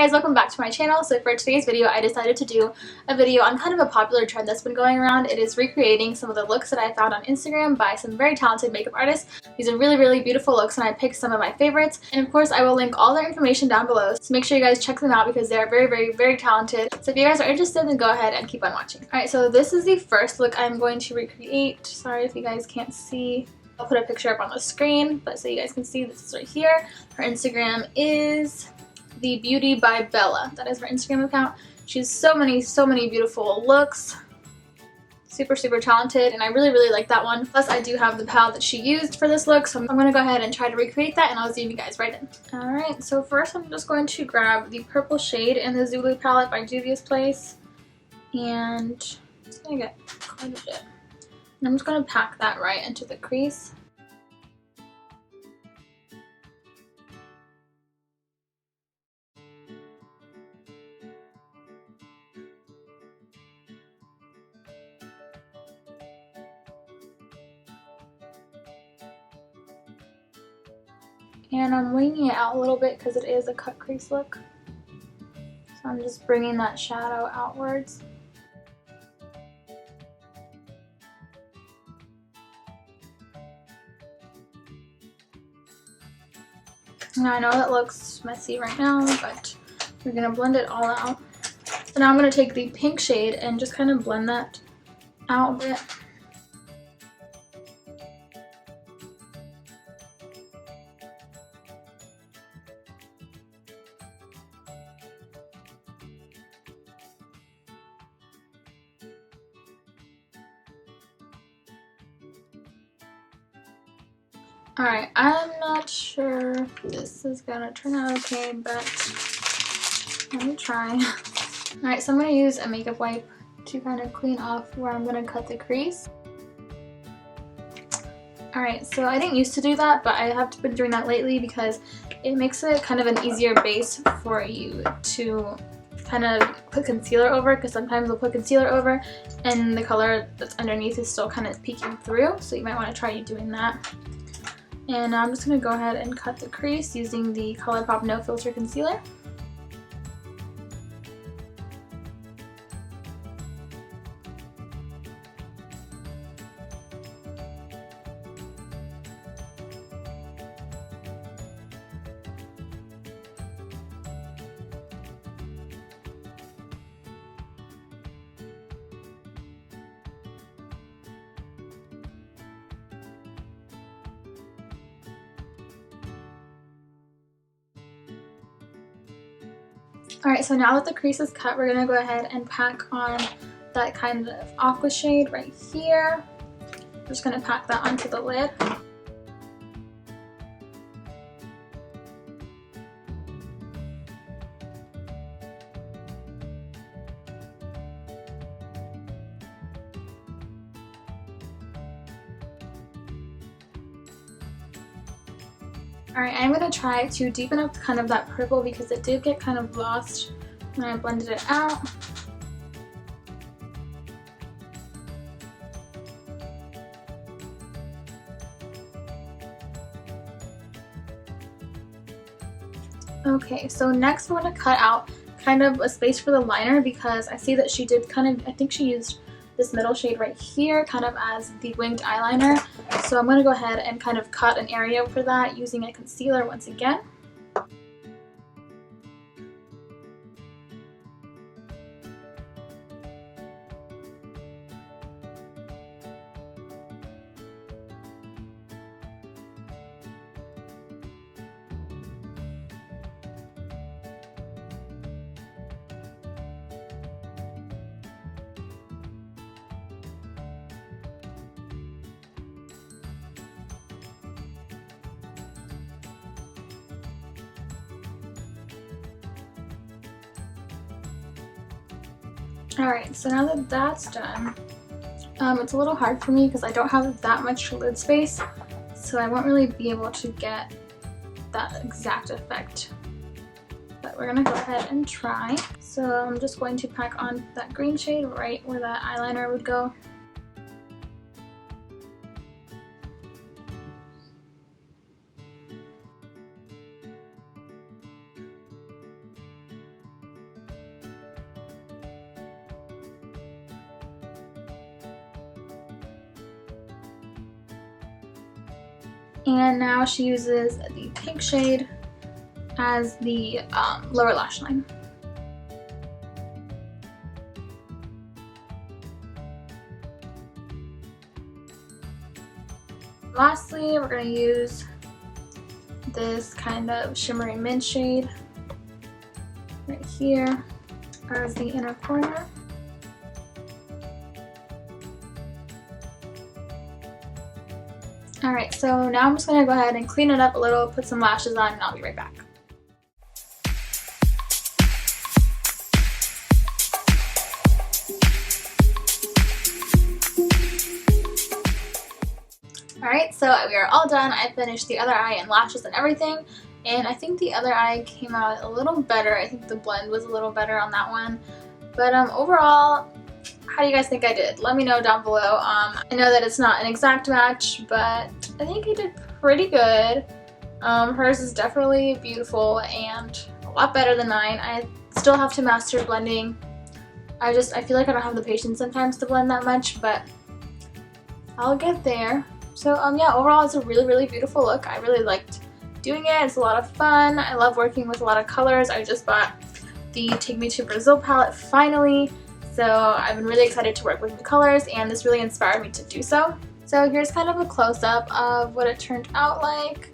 guys, welcome back to my channel. So for today's video, I decided to do a video on kind of a popular trend that's been going around. It is recreating some of the looks that I found on Instagram by some very talented makeup artists. These are really beautiful looks and I picked some of my favorites. And of course, I will link all their information down below. So make sure you guys check them out because they're very talented. So if you guys are interested, then go ahead and keep on watching. Alright, so this is the first look I'm going to recreate. Sorry if you guys can't see. I'll put a picture up on the screen, but so you guys can see, this is right here. Her Instagram is The Beauty by Bella. That is her Instagram account. She has so many beautiful looks. Super talented, and I really like that one. Plus, I do have the palette that she used for this look, so I'm going to go ahead and try to recreate that, and I'll zoom you guys right in. Alright, so first I'm just going to grab the purple shade in the Zulu palette by Juvia's Place, and I'm just going to get quite a bit. And I'm just going to pack that right into the crease. And I'm winging it out a little bit because it is a cut crease look. So I'm just bringing that shadow outwards. Now I know that looks messy right now, but we're going to blend it all out. So now I'm going to take the pink shade and just kind of blend that out a bit. Alright, I'm not sure if this is gonna turn out okay, but let me try. Alright, so I'm gonna use a makeup wipe to kind of clean off where I'm gonna cut the crease. Alright, so I didn't used to do that, but I have been doing that lately because it makes it kind of an easier base for you to kind of put concealer over, because sometimes we'll put concealer over and the color that's underneath is still kind of peeking through, so you might want to try doing that. And I'm just going to go ahead and cut the crease using the ColourPop No Filter Concealer. Alright, so now that the crease is cut, we're going to go ahead and pack on that kind of aqua shade right here. I'm just going to pack that onto the lid. Alright, I'm going to try to deepen up kind of that purple because it did get kind of lost when I blended it out. Okay, so next I'm going to cut out kind of a space for the liner because I see that she did kind of, I think she used this middle shade right here kind of as the winged eyeliner. So I'm going to go ahead and kind of cut an area for that using a concealer once again. Alright, so now that that's done, it's a little hard for me because I don't have that much lid space, so I won't really be able to get that exact effect. But we're going to go ahead and try. So I'm just going to pack on that green shade right where that eyeliner would go. And now she uses the pink shade as the lower lash line. Lastly, we're going to use this kind of shimmery mint shade right here as the inner corner. Alright, so now I'm just going to go ahead and clean it up a little, put some lashes on, and I'll be right back. Alright, so we are all done. I finished the other eye and lashes and everything, and I think the other eye came out a little better. I think the blend was a little better on that one. But overall, how do you guys think I did? Let me know down below. I know that it's not an exact match, but I think I did pretty good. Hers is definitely beautiful and a lot better than mine. I still have to master blending. I feel like I don't have the patience sometimes to blend that much, but I'll get there. So yeah, overall it's a really beautiful look. I really liked doing it. It's a lot of fun. I love working with a lot of colors. I just bought the Take Me to Brazil palette finally. So I've been really excited to work with new colors, and this really inspired me to do so. So here's kind of a close-up of what it turned out like.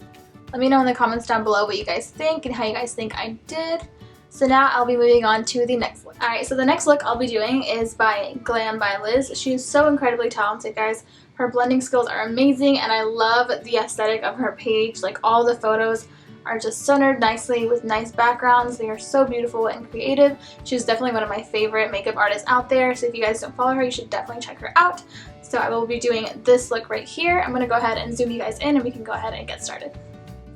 Let me know in the comments down below what you guys think and how you guys think I did. So now I'll be moving on to the next look. Alright, so the next look I'll be doing is by Glam by Liz. She is so incredibly talented, guys. Her blending skills are amazing, and I love the aesthetic of her page. Like, all the photos are just centered nicely with nice backgrounds. They are so beautiful and creative. She's definitely one of my favorite makeup artists out there, so if you guys don't follow her, you should definitely check her out. So I will be doing this look right here. I'm going to go ahead and zoom you guys in, and we can go ahead and get started.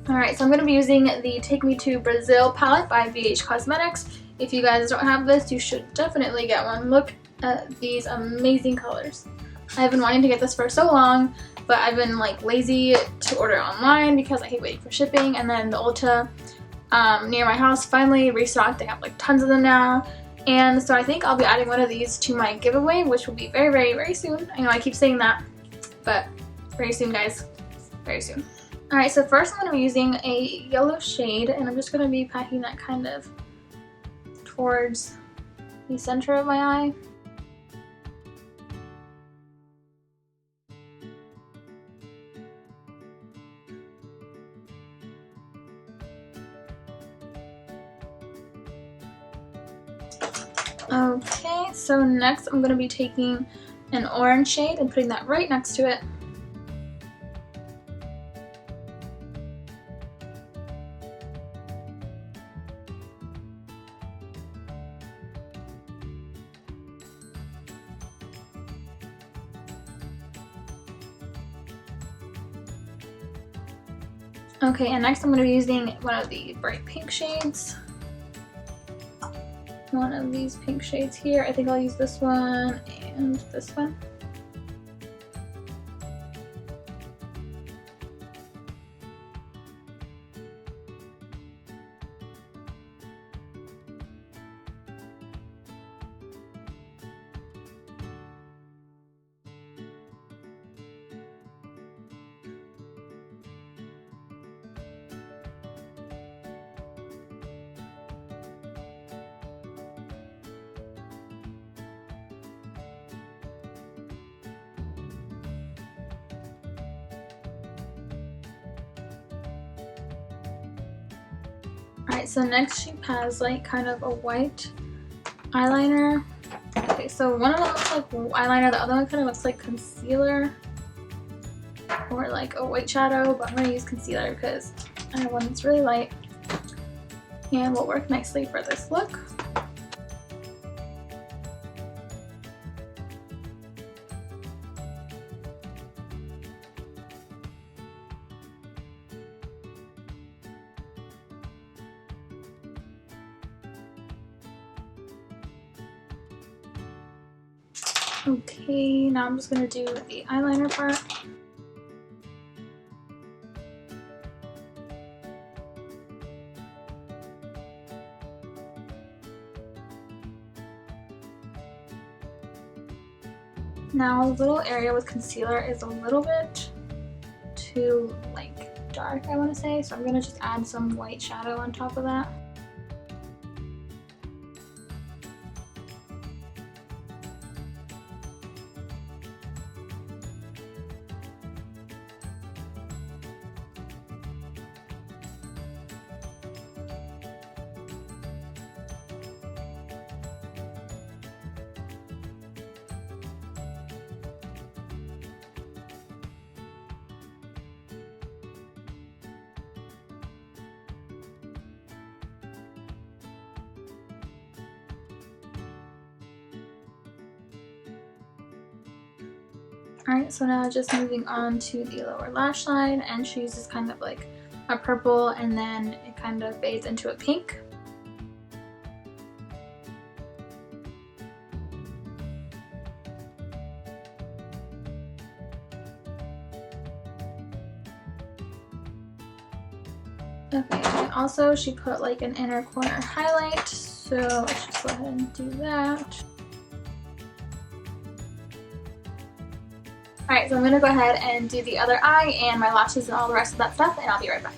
Alright, so I'm going to be using the Take Me to Brazil palette by BH Cosmetics. If you guys don't have this, you should definitely get one. Look at these amazing colors. I've been wanting to get this for so long, but I've been like lazy to order online because I hate waiting for shipping. And then the Ulta near my house finally restocked. They have like tons of them now. And so I think I'll be adding one of these to my giveaway, which will be very soon. I know I keep saying that, but very soon, guys. Very soon. Alright, so first I'm going to be using a yellow shade, and I'm just going to be packing that kind of towards the center of my eye. Okay, so next I'm going to be taking an orange shade and putting that right next to it. Okay, and next I'm going to be using one of the bright pink shades. One of these pink shades here. I think I'll use this one and this one. Alright, so next she has like kind of a white eyeliner. Okay, so one of them looks like eyeliner, the other one kind of looks like concealer or like a white shadow, but I'm going to use concealer because I have one that's really light and will work nicely for this look. Okay, now I'm just going to do the eyeliner part. Now, the little area with concealer is a little bit too like dark, I want to say. So I'm going to just add some white shadow on top of that. Alright, so now just moving on to the lower lash line, and she uses kind of like a purple and then it kind of fades into a pink. Okay, and also she put like an inner corner highlight, so let's just go ahead and do that. Alright, so I'm going to go ahead and do the other eye and my lashes and all the rest of that stuff, and I'll be right back.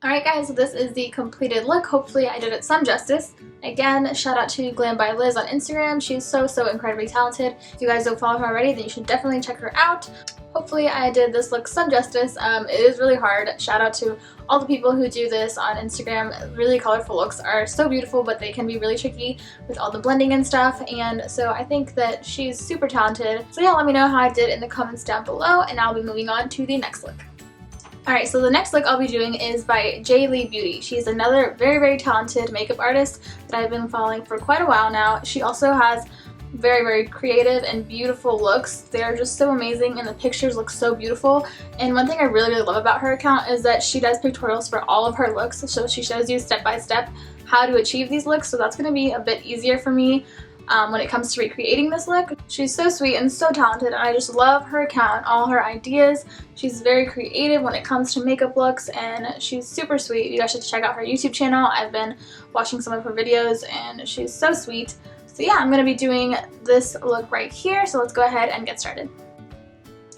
Alright guys, so this is the completed look. Hopefully I did it some justice. Again, shout out to Glam by Liz on Instagram. She's so incredibly talented. If you guys don't follow her already, then you should definitely check her out. Hopefully I did this look some justice. It is really hard. Shout out to all the people who do this on Instagram. Really colorful looks are so beautiful, but they can be really tricky with all the blending and stuff. And so I think that she's super talented. So yeah, let me know how I did in the comments down below, and I'll be moving on to the next look. Alright, so the next look I'll be doing is by J. Lee Beauty. She's another very talented makeup artist that I've been following for quite a while now. She also has very creative and beautiful looks. They're just so amazing and the pictures look so beautiful. And one thing I really love about her account is that she does pictorials for all of her looks. So she shows you step by step how to achieve these looks. So that's going to be a bit easier for me when it comes to recreating this look. She's so sweet and so talented, and I just love her account, all her ideas. She's very creative when it comes to makeup looks, and she's super sweet. You guys should check out her YouTube channel. I've been watching some of her videos and she's so sweet. So yeah, I'm going to be doing this look right here, so let's go ahead and get started.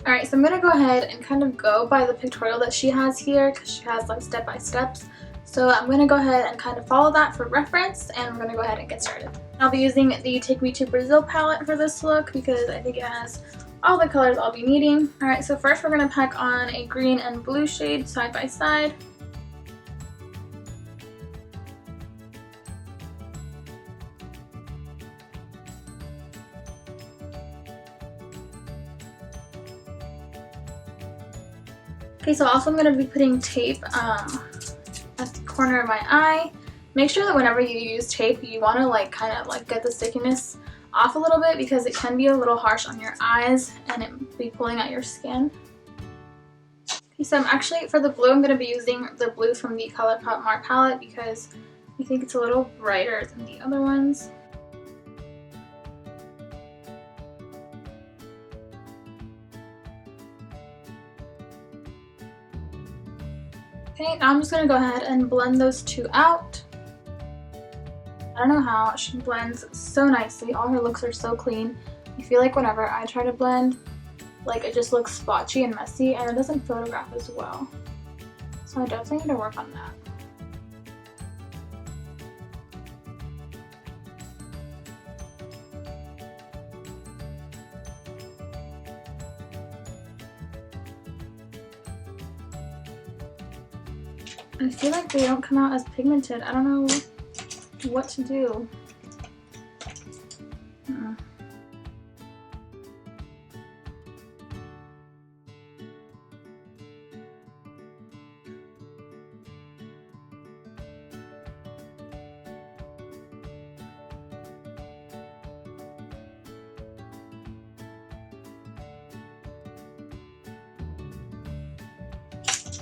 Alright, so I'm going to go ahead and kind of go by the pictorial that she has here, because she has like step by steps. So I'm going to go ahead and kind of follow that for reference, and we're going to go ahead and get started. I'll be using the Take Me to Brazil palette for this look because I think it has all the colors I'll be needing. Alright, so first we're going to pack on a green and blue shade side by side. Okay, so also I'm going to be putting tape at the corner of my eye. Make sure that whenever you use tape, you want to like kind of like get the stickiness off a little bit because it can be a little harsh on your eyes and it be pulling at your skin. Okay, so I'm actually, for the blue, I'm going to be using the blue from the ColourPop Mar palette because I think it's a little brighter than the other ones. Okay, now I'm just going to go ahead and blend those two out. I don't know how, she blends so nicely. All her looks are so clean. I feel like whenever I try to blend, like it just looks spotchy and messy, and it doesn't photograph as well. So I definitely need to work on that. I feel like they don't come out as pigmented. I don't know what to do.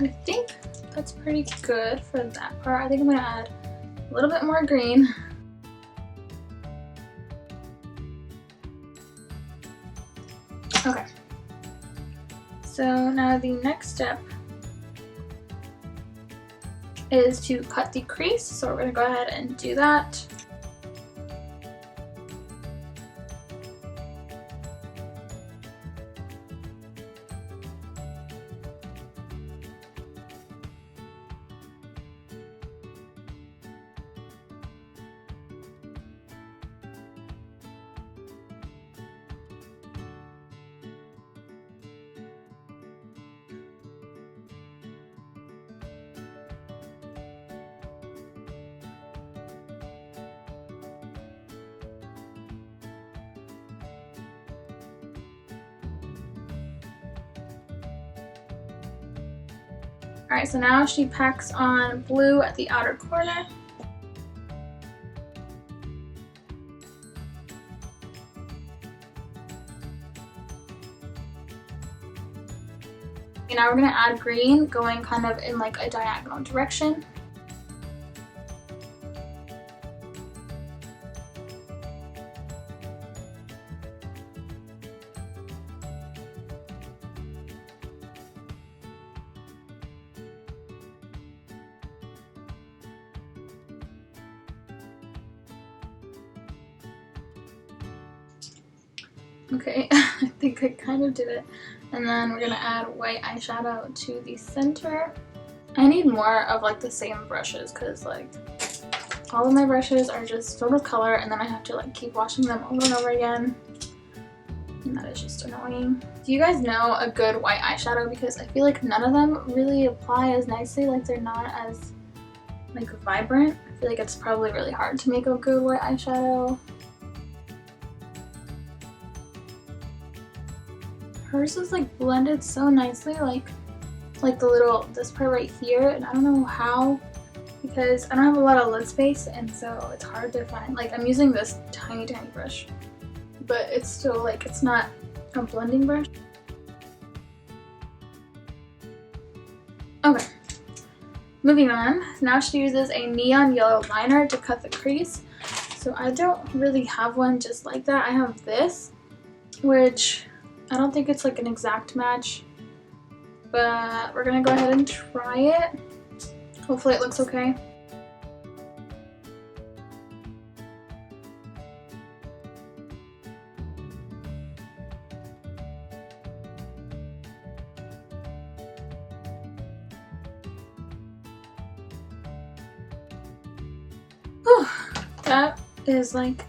I think that's pretty good for that part. I think I'm going to add a little bit more green. Okay. So now the next step is to cut the crease. So we're going to go ahead and do that. Alright, so now she packs on blue at the outer corner. And now we're going to add green, going kind of in like a diagonal direction. Okay, I think I kind of did it. And then we're gonna add white eyeshadow to the center. I need more of like the same brushes because like all of my brushes are just filled with color and then I have to like keep washing them over and over again. And that is just annoying. Do you guys know a good white eyeshadow? Because I feel like none of them really apply as nicely, like they're not as like vibrant. I feel like it's probably really hard to make a good white eyeshadow. Hers is like blended so nicely, like the little, this part right here, and I don't know how, because I don't have a lot of lid space and so it's hard to find. Like I'm using this tiny brush, but it's still like, it's not a blending brush. Okay, moving on. Now she uses a neon yellow liner to cut the crease. So I don't really have one just like that. I have this, which I don't think it's like an exact match, but we're gonna go ahead and try it. Hopefully it looks okay. Whew, that is like,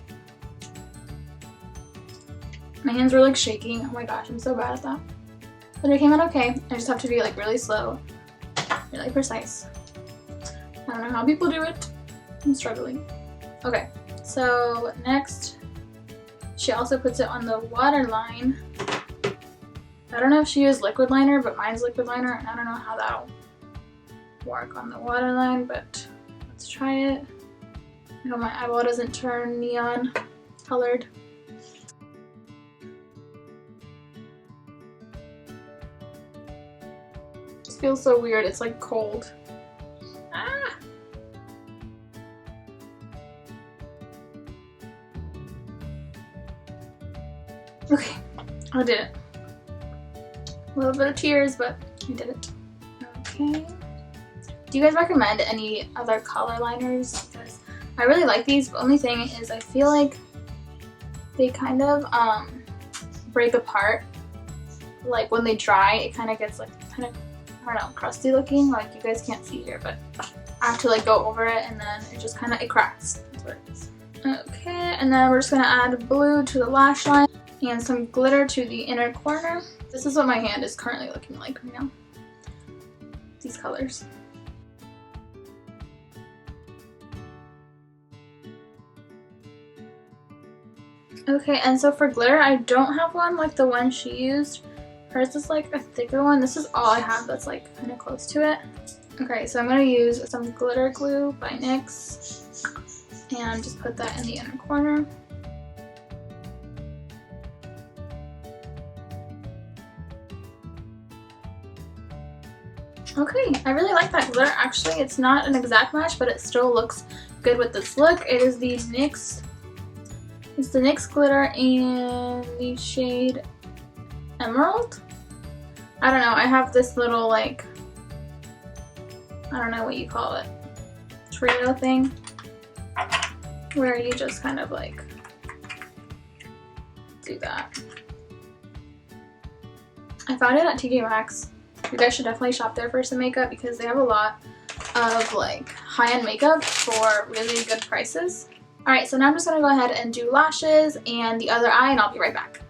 my hands were like shaking. Oh my gosh, I'm so bad at that. But it came out okay. I just have to be like really slow, really precise. I don't know how people do it. I'm struggling. Okay, so next, she also puts it on the waterline. I don't know if she used liquid liner, but mine's liquid liner, and I don't know how that'll work on the waterline, but let's try it. I hope my eyeball doesn't turn neon colored. This feels so weird, it's like cold. Ah! Okay, I did it. A little bit of tears, but I did it. Okay. Do you guys recommend any other color liners? Because I really like these, but the only thing is I feel like they kind of break apart. Like when they dry, it kind of gets like kind of, I don't know, crusty looking. Like you guys can't see here, but I have to like go over it and then it just kind of, it cracks. That's what it is. Okay, and then we're just gonna add blue to the lash line and some glitter to the inner corner. This is what my hand is currently looking like right now. These colors. Okay, and so for glitter, I don't have one like the one she used. Hers is like a thicker one. This is all I have that's like kind of close to it. Okay, so I'm going to use some glitter glue by NYX and just put that in the inner corner. Okay, I really like that glitter. Actually, it's not an exact match, but it still looks good with this look. It is the NYX. It's the NYX glitter in the shade Emerald. I don't know, I have this little like, I don't know what you call it, trio thing, where you just kind of like do that. I found it at TJ Maxx. You guys should definitely shop there for some makeup because they have a lot of like high-end makeup for really good prices. Alright, so now I'm just going to go ahead and do lashes and the other eye, and I'll be right back.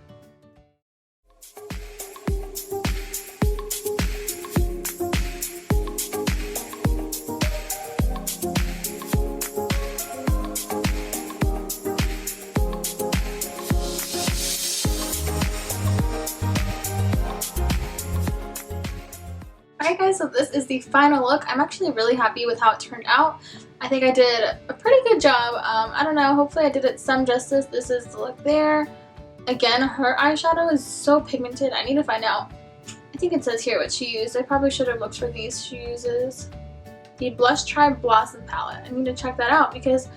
Alright guys, so this is the final look. I'm actually really happy with how it turned out. I think I did a pretty good job. I don't know, hopefully I did it some justice. This is the look there. Again, her eyeshadow is so pigmented. I need to find out. I think it says here what she used. I probably should have looked for these. She uses the Blush Tribe Blossom palette. I need to check that out because,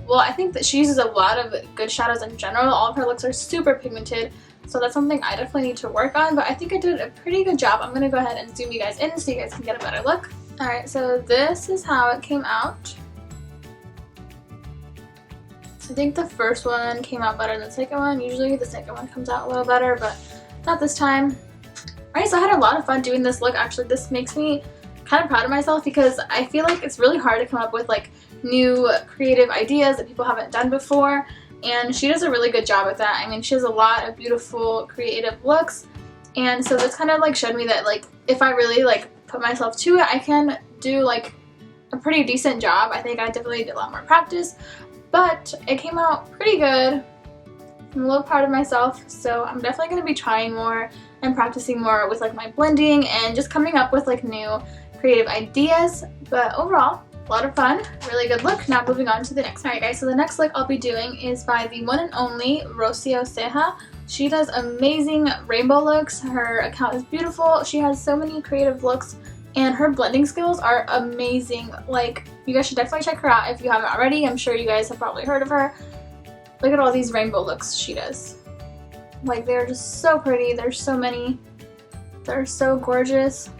well, I think that she uses a lot of good shadows in general. All of her looks are super pigmented. So that's something I definitely need to work on, but I think I did a pretty good job. I'm going to go ahead and zoom you guys in so you guys can get a better look. Alright, so this is how it came out. I think the first one came out better than the second one. Usually the second one comes out a little better, but not this time. Alright, so I had a lot of fun doing this look. Actually, this makes me kind of proud of myself because I feel like it's really hard to come up with like new creative ideas that people haven't done before. And she does a really good job with that. I mean, she has a lot of beautiful creative looks, and so this kind of like showed me that like if I really like put myself to it, I can do like a pretty decent job. I think I definitely did a lot more practice, but it came out pretty good. I'm a little proud of myself, so I'm definitely going to be trying more and practicing more with like my blending and just coming up with like new creative ideas. But overall, a lot of fun, really good look. Now moving on to the next. Alright guys, so the next look I'll be doing is by the one and only Rocio Ceja. She does amazing rainbow looks. Her account is beautiful. She has so many creative looks and her blending skills are amazing. Like, you guys should definitely check her out if you haven't already. I'm sure you guys have probably heard of her. Look at all these rainbow looks she does. Like, they're just so pretty. There's so many. They're so gorgeous.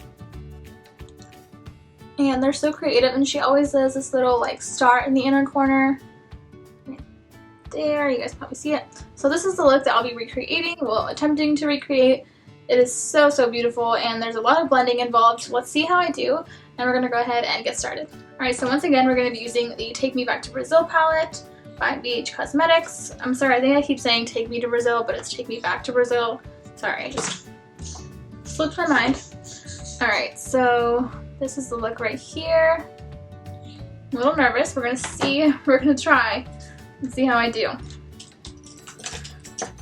And they're so creative, and she always does this little like star in the inner corner. Right there, you guys probably see it. So this is the look that I'll be recreating, well, attempting to recreate. It is so, so beautiful, and there's a lot of blending involved. So let's see how I do, and we're going to go ahead and get started. Alright, so once again, we're going to be using the Take Me Back to Brazil palette by BH Cosmetics. I'm sorry, I think I keep saying Take Me to Brazil, but it's Take Me Back to Brazil. Sorry, I just slipped my mind. Alright, so this is the look right here. I'm a little nervous. We're gonna try and see how I do.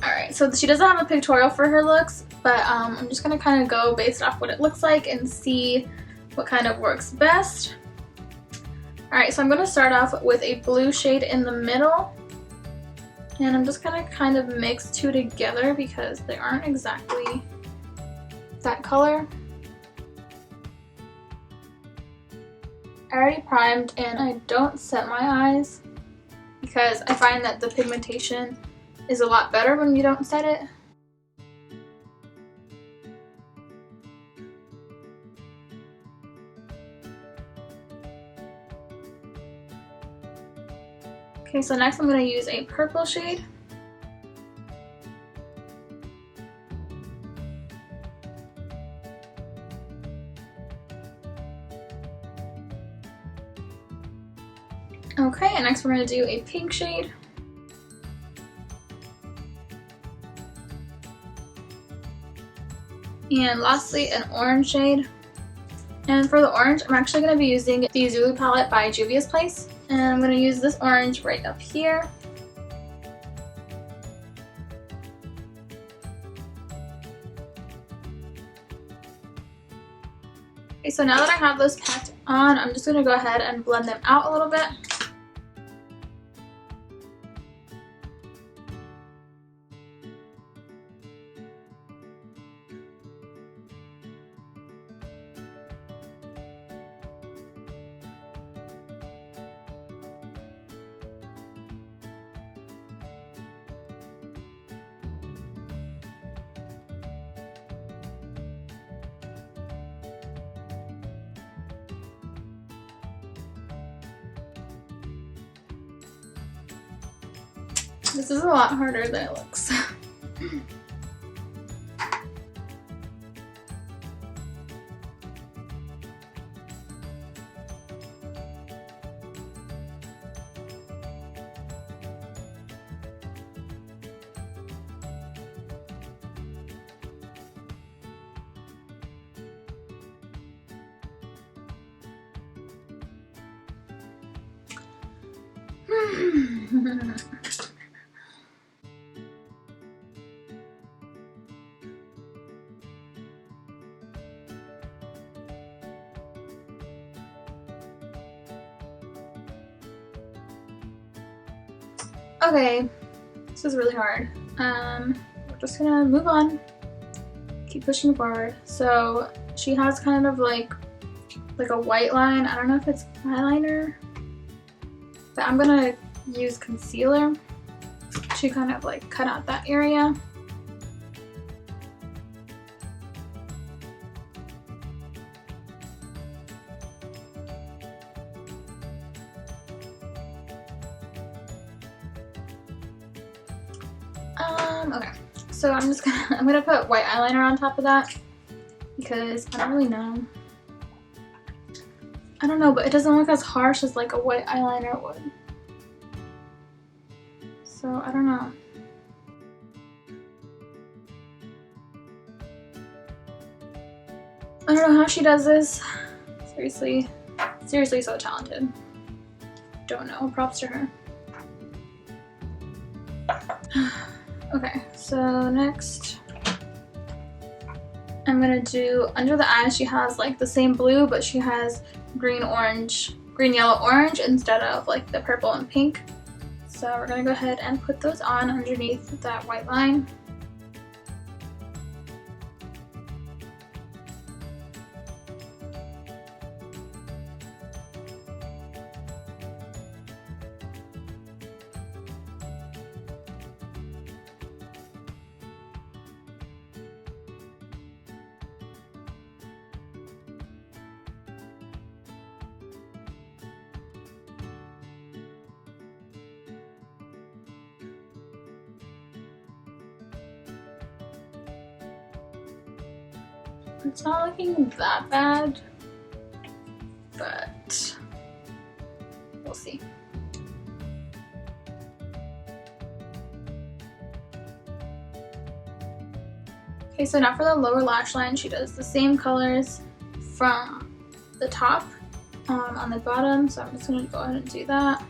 Alright, so she doesn't have a pictorial for her looks, but I'm just gonna kind of go based off what it looks like and see what kind of works best. Alright, so I'm gonna start off with a blue shade in the middle, and I'm just gonna kind of mix two together because they aren't exactly that color. I already primed and I don't set my eyes because I find that the pigmentation is a lot better when you don't set it. Okay, so next I'm going to use a purple shade. Okay, and next we're going to do a pink shade. And lastly, an orange shade. And for the orange, I'm actually going to be using the Zulu palette by Juvia's Place. And I'm going to use this orange right up here. Okay, so now that I have those packed on, I'm just going to go ahead and blend them out a little bit. This is a lot harder than it looks. Okay, this is really hard. We're just gonna move on. Keep pushing forward. So she has kind of like a white line. I don't know if it's eyeliner, but I'm gonna use concealer to kind of like cut out that area. Okay, so I'm gonna put white eyeliner on top of that because I don't really know. I don't know, but it doesn't look as harsh as like a white eyeliner would. So I don't know. I don't know how she does this. Seriously so talented. Don't know, props to her. Okay, so next I'm gonna do under the eyes. She has like the same blue, but she has green, yellow, orange instead of like the purple and pink. So we're gonna go ahead and put those on underneath that white line. It's not looking that bad, but we'll see. Okay, so now for the lower lash line, she does the same colors from the top on the bottom, so I'm just going to go ahead and do that.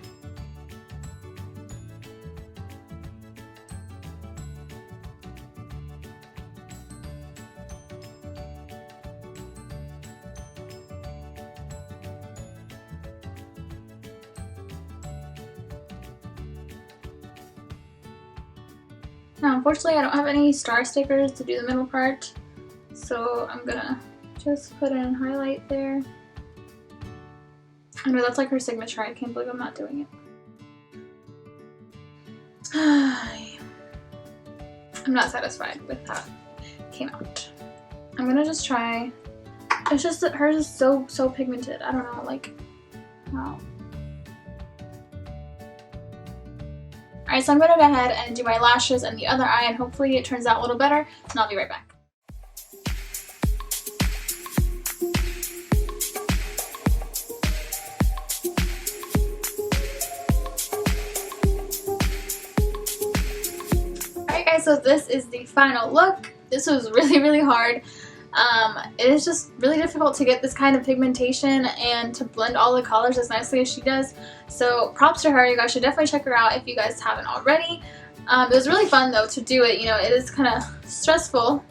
Now, unfortunately, I don't have any star stickers to do the middle part, so I'm gonna just put in highlight there. I know that's like her signature. I can't believe I'm not doing it. I'm not satisfied with how it came out. I'm gonna just try. It's just that hers is so pigmented. I don't know, like, how. Alright, so I'm going to go ahead and do my lashes and the other eye, and hopefully it turns out a little better, and I'll be right back. Alright guys, so this is the final look. This was really hard. It is just really difficult to get this kind of pigmentation and to blend all the colors as nicely as she does. So props to her. You guys should definitely check her out if you guys haven't already. It was really fun though to do it. You know, it is kind of stressful,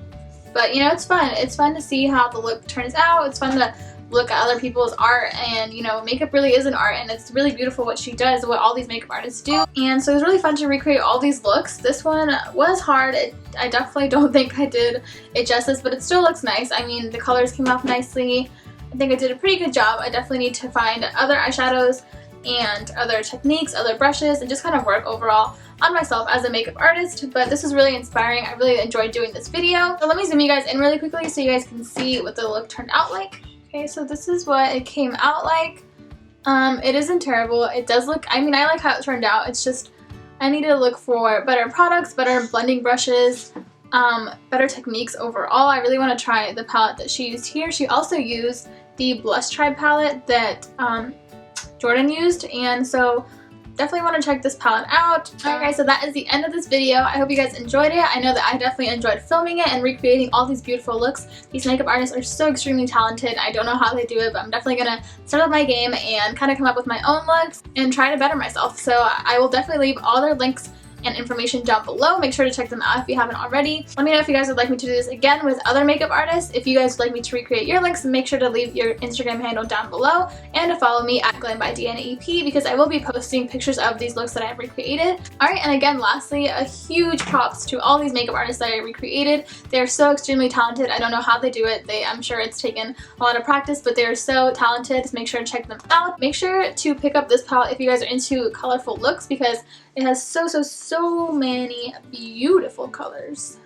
but you know, it's fun. It's fun to see how the look turns out. It's fun to look at other people's art, and you know, makeup really is an art, and it's really beautiful what she does, what all these makeup artists do. And so it was really fun to recreate all these looks. This one was hard. I definitely don't think I did it justice, but it still looks nice. I mean, the colors came off nicely. I think I did a pretty good job. I definitely need to find other eyeshadows and other techniques, other brushes, and just kind of work overall on myself as a makeup artist. But this was really inspiring. I really enjoyed doing this video. So let me zoom you guys in really quickly so you guys can see what the look turned out like. Okay, so this is what it came out like. It isn't terrible. It does look, I mean, I like how it turned out. It's just I need to look for better products, better blending brushes, better techniques overall. I really want to try the palette that she used here. She also used the Blush Tribe palette that Jordan used, and so definitely want to check this palette out. Alright guys, so that is the end of this video. I hope you guys enjoyed it. I know that I definitely enjoyed filming it and recreating all these beautiful looks. These makeup artists are so extremely talented. I don't know how they do it, but I'm definitely going to start up my game and kind of come up with my own looks and try to better myself. So I will definitely leave all their links and information down below. Make sure to check them out if you haven't already. Let me know if you guys would like me to do this again with other makeup artists. If you guys would like me to recreate your looks, make sure to leave your Instagram handle down below and to follow me at Glam by Deanna EP, because I will be posting pictures of these looks that I've recreated. Alright, and again, lastly, a huge props to all these makeup artists that I recreated. They're so extremely talented. I don't know how they do it. I'm sure it's taken a lot of practice, but they're so talented. So make sure to check them out. Make sure to pick up this palette if you guys are into colorful looks, because it has so many beautiful colors.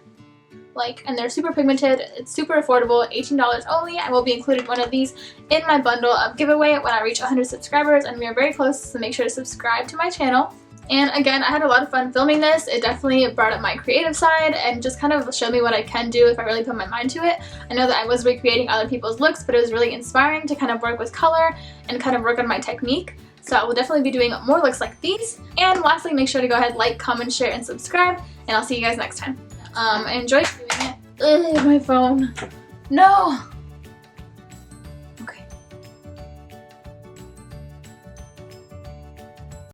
And they're super pigmented. It's super affordable, $18 only. I will be including one of these in my bundle of giveaway when I reach 100 subscribers, and we are very close, so make sure to subscribe to my channel. And again, I had a lot of fun filming this. It definitely brought up my creative side and just kind of showed me what I can do if I really put my mind to it. I know that I was recreating other people's looks, but it was really inspiring to kind of work with color and kind of work on my technique. So I will definitely be doing more looks like these. And lastly, make sure to go ahead, like, comment, share, and subscribe. And I'll see you guys next time. I enjoyed doing it. Ugh, my phone. No!